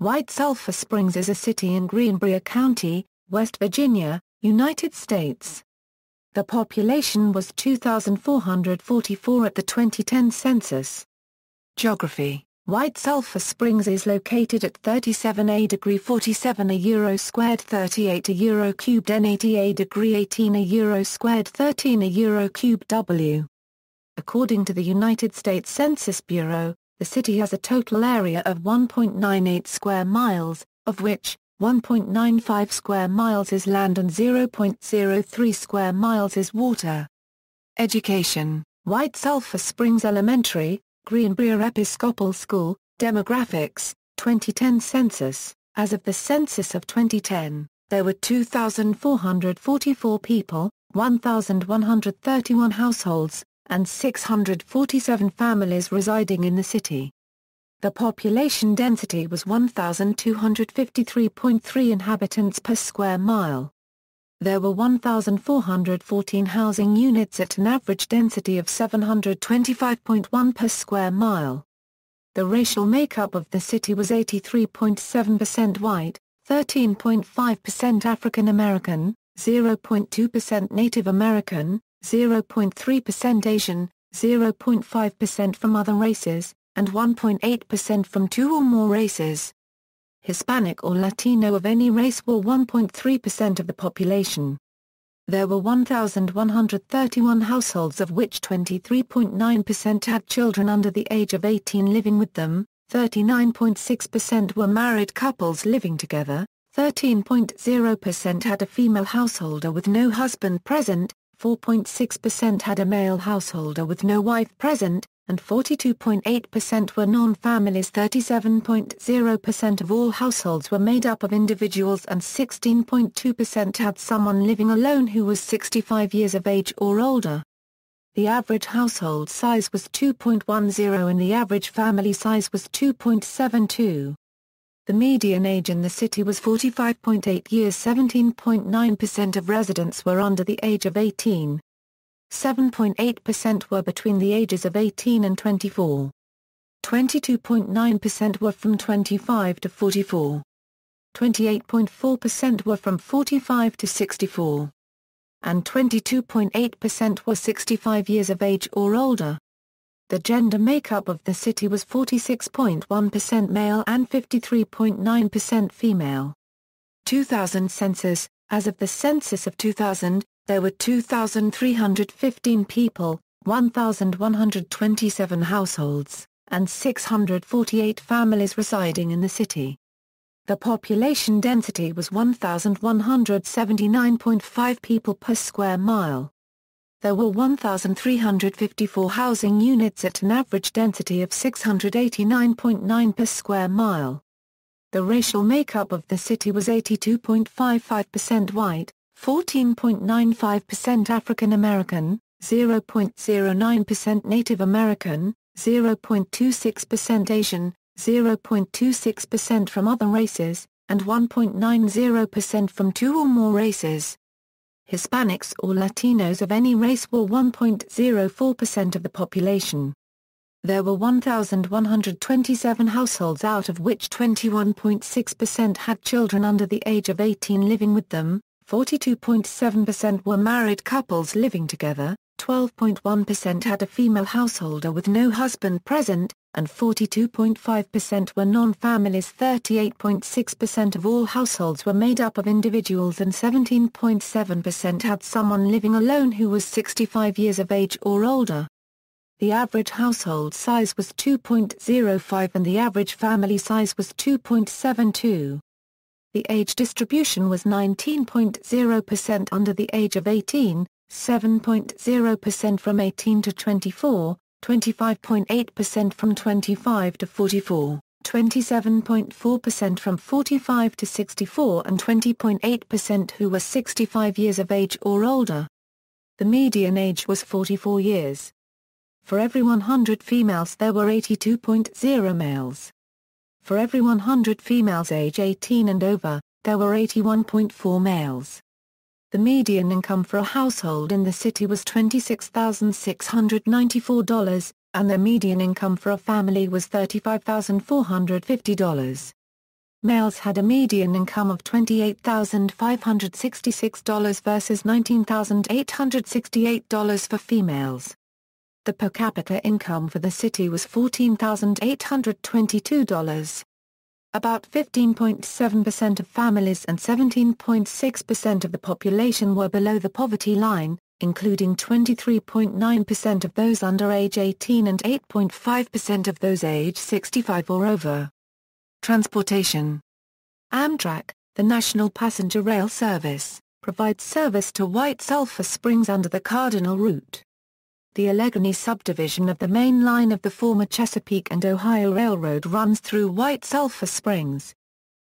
White Sulphur Springs is a city in Greenbrier County, West Virginia, United States. The population was 2,444 at the 2010 census. Geography: White Sulphur Springs is located at 37°47 €2 38 €3 N 88°18 €2 13 €3 W. According to the United States Census Bureau, the city has a total area of 1.98 square miles, of which 1.95 square miles is land and 0.03 square miles is water. Education: White Sulphur Springs Elementary, Greenbrier Episcopal School. Demographics: 2010 census. As of the census of 2010, there were 2,444 people, 1,131 households, and 647 families residing in the city. The population density was 1,253.3 inhabitants per square mile. There were 1,414 housing units at an average density of 725.1 per square mile. The racial makeup of the city was 83.7% white, 13.5% African American, 0.2% Native American, 0.3% Asian, 0.5% from other races, and 1.8% from two or more races. Hispanic or Latino of any race were 1.3% of the population. There were 1,131 households, of which 23.9% had children under the age of 18 living with them, 39.6% were married couples living together, 13.0% had a female householder with no husband present, 4.6% had a male householder with no wife present, and 42.8% were non-families. 37.0% of all households were made up of individuals, and 16.2% had someone living alone who was 65 years of age or older. The average household size was 2.10 and the average family size was 2.72. The median age in the city was 45.8 years. 17.9% of residents were under the age of 18. 7.8% were between the ages of 18 and 24. 22.9% were from 25 to 44. 28.4% were from 45 to 64. And 22.8% were 65 years of age or older. The gender makeup of the city was 46.1% male and 53.9% female. 2000 census. As of the census of 2000, there were 2,315 people, 1,127 households, and 648 families residing in the city. The population density was 1,179.5 people per square mile. There were 1,354 housing units at an average density of 689.9 per square mile. The racial makeup of the city was 82.55% white, 14.95% African American, 0.09% Native American, 0.26% Asian, 0.26% from other races, and 1.90% from two or more races. Hispanics or Latinos of any race were 1.04% of the population. There were 1,127 households, out of which 21.6% had children under the age of 18 living with them, 42.7% were married couples living together, 12.1% had a female householder with no husband present, and 42.5% were non-families. 38.6% of all households were made up of individuals, and 17.7% had someone living alone who was 65 years of age or older. The average household size was 2.05 and the average family size was 2.72. The age distribution was 19.0% under the age of 18, 7.0% from 18 to 24, 25.8% from 25 to 44, 27.4% from 45 to 64, and 20.8% who were 65 years of age or older. The median age was 44 years. For every 100 females there were 82.0 males. For every 100 females age 18 and over, there were 81.4 males. The median income for a household in the city was $26,694, and the median income for a family was $35,450. males had a median income of $28,566 versus $19,868 for females. The per capita income for the city was $14,822. About 15.7% of families and 17.6% of the population were below the poverty line, including 23.9% of those under age 18 and 8.5% of those age 65 or over. Transportation. Amtrak, the national passenger rail service, provides service to White Sulphur Springs under the Cardinal route. The Allegheny subdivision of the main line of the former Chesapeake and Ohio Railroad runs through White Sulphur Springs.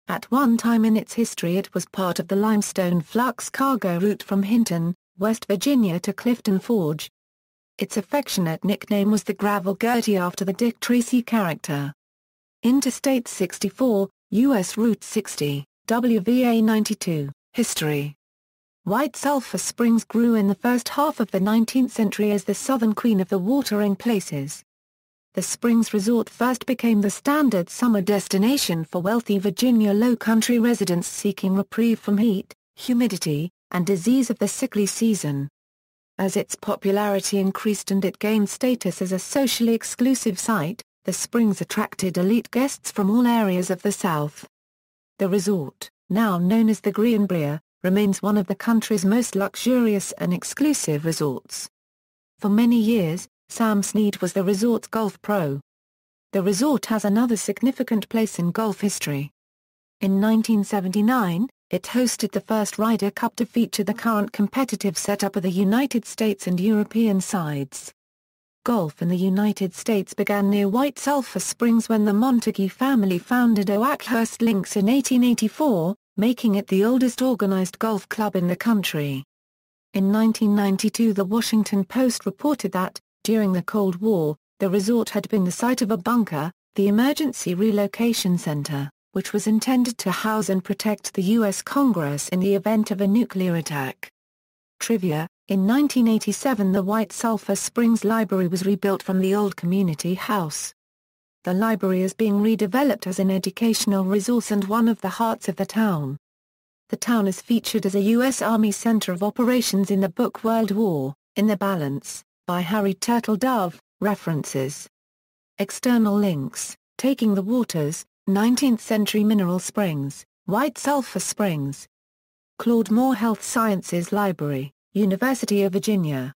At one time in its history it was part of the Limestone Flux cargo route from Hinton, West Virginia to Clifton Forge. Its affectionate nickname was the Gravel Gertie after the Dick Tracy character. Interstate 64, U.S. Route 60, WVA 92, History. White Sulphur Springs grew in the first half of the 19th century as the southern queen of the watering places. The Springs Resort first became the standard summer destination for wealthy Virginia Low-Country residents seeking reprieve from heat, humidity, and disease of the sickly season. As its popularity increased and it gained status as a socially exclusive site, the Springs attracted elite guests from all areas of the South. The resort, now known as the Greenbrier, remains one of the country's most luxurious and exclusive resorts. For many years, Sam Snead was the resort's golf pro. The resort has another significant place in golf history. In 1979, it hosted the first Ryder Cup to feature the current competitive setup of the United States and European sides. Golf in the United States began near White Sulphur Springs when the Montague family founded Oakhurst Links in 1884, making it the oldest organized golf club in the country. In 1992 the Washington Post reported that, during the Cold War, the resort had been the site of a bunker, the Emergency Relocation Center, which was intended to house and protect the U.S. Congress in the event of a nuclear attack. Trivia: in 1987 the White Sulphur Springs Library was rebuilt from the old community house. The library is being redeveloped as an educational resource and one of the hearts of the town. The town is featured as a U.S. Army Center of Operations in the book World War, in the Balance, by Harry Turtle Dove. References. External links: Taking the Waters, 19th Century Mineral Springs, White Sulphur Springs. Claude Moore Health Sciences Library, University of Virginia.